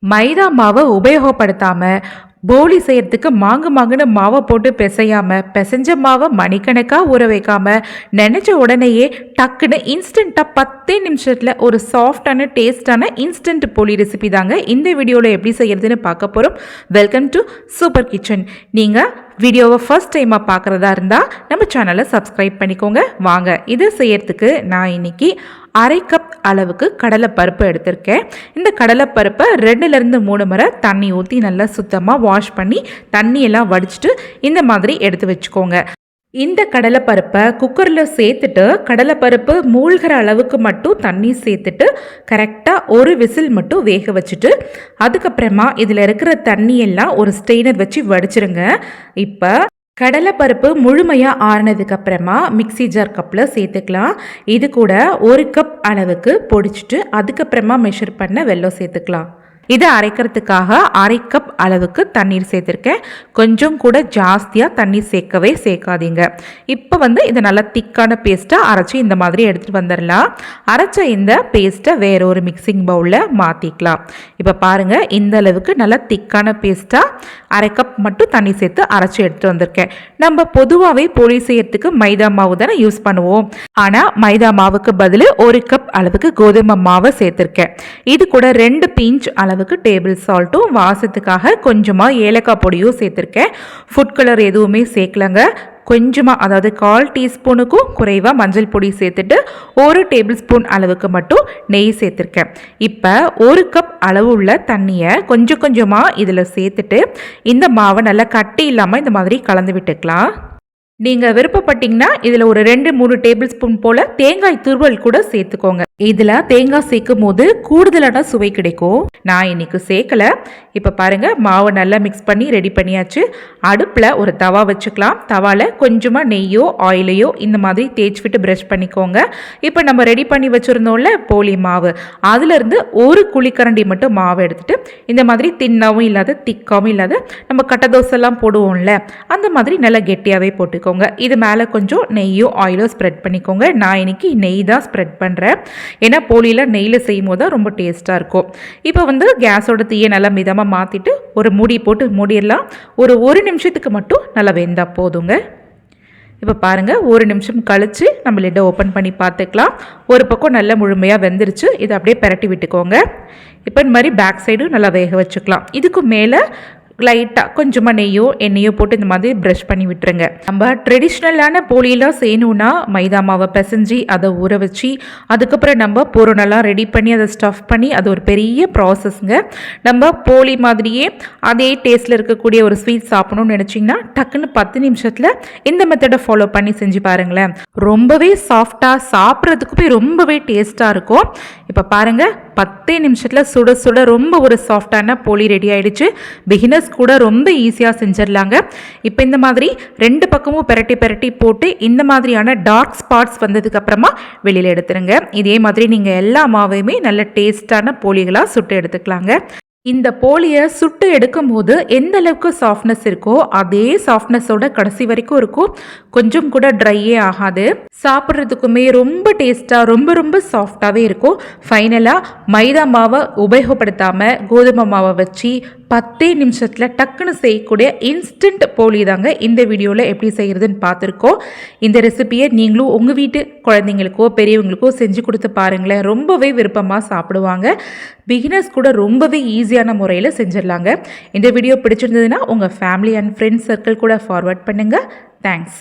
மைதா மாவை உபயோகப்படுத்தாம போலி செய்யறதுக்கு மாங்குன்னு மாவை போட்டு பிசைஞ்ச மாவை மணிக்கணக்காக ஊற வைக்காம நினச்ச உடனேயே டக்குன்னு இன்ஸ்டண்ட்டாக 10 நிமிஷத்தில் ஒரு சாஃப்டான டேஸ்டான இன்ஸ்டன்ட் போலி ரெசிபி தாங்க இந்த வீடியோவில் எப்படி செய்யறதுன்னு பார்க்க போகிறோம். Welcome to super kitchen. நீங்கள் வீடியோவை ஃபர்ஸ்ட் டைமாக பார்க்குறதா இருந்தால் நம்ம சேனலை சப்ஸ்கிரைப் பண்ணிக்கோங்க. வாங்க இதை செய்யறதுக்கு நான் இன்னைக்கு 1/2 கப் அளவுக்கு கடலைப்பருப்பு எடுத்திருக்கேன். இந்த கடலைப்பருப்பை 2லேருந்து 3 முறை தண்ணி ஊற்றி நல்லா சுத்தமாக வாஷ் பண்ணி தண்ணியெல்லாம் வடிச்சிட்டு இந்த மாதிரி எடுத்து வச்சுக்கோங்க. இந்த கடலைப்பருப்பை குக்கரில் சேர்த்துட்டு கடலைப்பருப்பு மூழ்கிற அளவுக்கு மட்டும் தண்ணி சேர்த்துட்டு கரெக்டாக ஒரு விசில் மட்டும் வேக வச்சுட்டு அதுக்கப்புறமா இதில் இருக்கிற தண்ணியெல்லாம் ஒரு ஸ்ட்ரெயினர் வச்சு வடிச்சிருங்க. இப்போ கடலைப்பருப்பு முழுமையாக ஆறினதுக்கு அப்புறமா மிக்சி ஜார் கப்பில் சேர்த்துக்கலாம். இது கூட 1 கப் அளவுக்கு பொடிச்சிட்டு அதுக்கப்புறமா மெஷர் பண்ண வெல்லம் சேர்த்துக்கலாம். இதை அரைக்கிறதுக்காக 1/2 கப் அளவுக்கு தண்ணீர் சேர்த்துருக்கேன். கொஞ்சம் கூட ஜாஸ்தியாக தண்ணீர் சேர்க்காதீங்க. இப்போ இதை நல்லா திக்கான பேஸ்ட்டாக அரைச்சி இந்த மாதிரி எடுத்துகிட்டு வந்துடலாம். அரைச்ச இந்த பேஸ்ட்டை வேற ஒரு மிக்சிங் பவுலில் மாற்றிக்கலாம். இப்போ பாருங்கள், இந்த அளவுக்கு நல்லா திக்கான பேஸ்ட்டாக 1/2 கப் மட்டும் தண்ணி சேர்த்து அரைச்சி எடுத்துகிட்டு வந்திருக்கேன். நம்ம பொதுவாகவே பொடி செய்யறதுக்கு மைதா மாவு தானே யூஸ் பண்ணுவோம். ஆனால் மைதா மாவுக்கு பதில் 1 கப் அளவுக்கு கோதுமை மாவை சேர்த்துருக்கேன். இது கூட 2 பிஞ்ச் அளவுக்கு டேபிள் சால்ட்டும் வாசத்துக்காக கொஞ்சமாக ஏலக்காய் பொடியும் சேர்த்துருக்கேன். ஃபுட் கலர் எதுவுமே சேர்க்கலங்க. கொஞ்சமாக, அதாவது 1/4 டீஸ்பூனுக்கும் குறைவாக மஞ்சள் பொடி சேர்த்துட்டு 1 டேபிள் ஸ்பூன் அளவுக்கு மட்டும் நெய் சேர்த்துருக்கேன். இப்போ 1 கப் அளவு உள்ள தண்ணியை கொஞ்சம் கொஞ்சமாக இதில் சேர்த்துட்டு இந்த மாவை நல்லா கட்டி இல்லாமல் இந்த மாதிரி கலந்து விட்டுக்கலாம். நீங்கள் விருப்பப்பட்டீங்கன்னா இதில் ஒரு 2-3 டேபிள் ஸ்பூன் போல் தேங்காய் துருவல் கூட சேர்த்துக்கோங்க. இதில் தேங்காய் சேர்க்கும் போது கூடுதலான சுவை கிடைக்கும். நான் இன்னைக்கு சேர்க்கலை. இப்போ பாருங்கள், மாவை நல்லா மிக்ஸ் பண்ணி ரெடி பண்ணியாச்சு. அடுப்பில் ஒரு தவா வச்சுக்கலாம். தவாவில் கொஞ்சமாக நெய்யோ ஆயிலையோ இந்த மாதிரி தேய்ச்சி விட்டு ப்ரஷ் பண்ணிக்கோங்க. இப்போ நம்ம ரெடி பண்ணி வச்சுருந்தோம்ல போலி மாவு, அதிலிருந்து 1 குழிக்கரண்டி மட்டும் மாவு எடுத்துகிட்டு இந்த மாதிரி தின்னாவும் இல்லாத திக்காவும் இல்லாத நம்ம கட்டை தோசைலாம் போடுவோம்ல அந்த மாதிரி நல்லா கெட்டியாகவே போட்டுக்கோங்க. இது மேலே கொஞ்சம் நெய்யோ ஆயிலோ ஸ்ப்ரெட் பண்ணிக்கோங்க. நான் இன்னைக்கு நெய் தான் ஸ்ப்ரெட் பண்ணுறேன். ஏன்னா போலியில் நெய்யில் செய்யும் போது தான் ரொம்ப டேஸ்ட்டாக இருக்கும். இப்போ கேஸோட தீயை நல்லா மிதமாக மாற்றிட்டு ஒரு மூடி போட்டு மூடிடலாம். ஒரு 1 நிமிஷத்துக்கு மட்டும் நல்லா வெந்தால் போதுங்க. இப்போ பாருங்கள், 1 நிமிஷம் கழித்து நம்ம லிட்டை ஓப்பன் பண்ணி பார்த்துக்கலாம். ஒரு பக்கம் நல்லா முழுமையாக வெந்துருச்சு. இதை அப்படியே பிரட்டி விட்டுக்கோங்க. இப்போ இந்த மாதிரி பேக் சைடும் நல்லா வேக வச்சுக்கலாம். இதுக்கு மேலே லைட்டாக கொஞ்சமாக நெய்யோ எண்ணெயோ போட்டு இந்த மாதிரி ப்ரஷ் பண்ணி விட்டுருங்க. நம்ம ட்ரெடிஷ்னலான போலியெல்லாம் செய்யணுன்னா மைதா மாவை பிசைஞ்சி அதை ஊற வச்சு அதுக்கப்புறம் நம்ம பூரணெல்லாம் ரெடி பண்ணி அதை ஸ்டஃப் பண்ணி அது ஒரு பெரிய ப்ராசஸ்ங்க. நம்ம போலி மாதிரியே அதே டேஸ்ட்டில் இருக்கக்கூடிய ஒரு ஸ்வீட் சாப்பிடணும்னு நினச்சிங்கன்னா டக்குன்னு 10 நிமிஷத்தில் இந்த மெத்தடை ஃபாலோ பண்ணி செஞ்சு பாருங்களேன். ரொம்பவே சாஃப்டாக சாப்பிட்றதுக்குமே ரொம்பவே டேஸ்ட்டாக இருக்கும். இப்போ பாருங்கள், 10 நிமிஷத்தில் சுட சுட ரொம்ப ஒரு சாஃப்டான போலி ரெடி ஆகிடுச்சு. பிகினர்ஸ் கூட ரொம்ப ஈஸியாக செஞ்சிடலாங்க. இப்போ இந்த மாதிரி 2 பக்கமும் பெரட்டி போட்டு இந்த மாதிரியான டார்க் ஸ்பாட்ஸ் வந்ததுக்கு அப்புறமா வெளியில் எடுத்துருங்க. இதே மாதிரி நீங்கள் எல்லா மாவையுமே நல்ல டேஸ்டான போலிகளாக சுட்டு எடுத்துக்கலாங்க. இந்த போலியை சுட்டு எடுக்கும் போது எந்த அளவுக்கு சாஃப்ட்னஸ் இருக்கோ அதே சாஃப்ட்னஸோட கடைசி வரைக்கும் இருக்கும். கொஞ்சம் கூட ட்ரையே ஆகாது. சாப்பிட்றதுக்குமே ரொம்ப டேஸ்ட்டாக ரொம்ப சாஃப்டாகவே இருக்கும். ஃபைனலாக மைதா மாவை உபயோகப்படுத்தாமல் கோதுமை மாவை வச்சு 10 நிமிஷத்தில் டக்குன்னு செய்யக்கூடிய இன்ஸ்டன்ட் போலி தாங்க இந்த வீடியோவில் எப்படி செய்கிறதுன்னு பார்த்துருக்கோம். இந்த ரெசிபியை நீங்களும் உங்கள் வீட்டு குழந்தைங்களுக்கோ பெரியவங்களுக்கோ செஞ்சு கொடுத்து பாருங்களேன். ரொம்பவே விருப்பமாக சாப்பிடுவாங்க. பிகினர்ஸ் கூட ரொம்பவே ஈஸியான முறையில் செஞ்சிடலாங்க. இந்த வீடியோ பிடிச்சிருந்ததுன்னா உங்கள் ஃபேமிலி அண்ட் ஃப்ரெண்ட்ஸ் சர்க்கிள் கூட ஃபார்வர்ட் பண்ணுங்கள். தேங்க்ஸ்.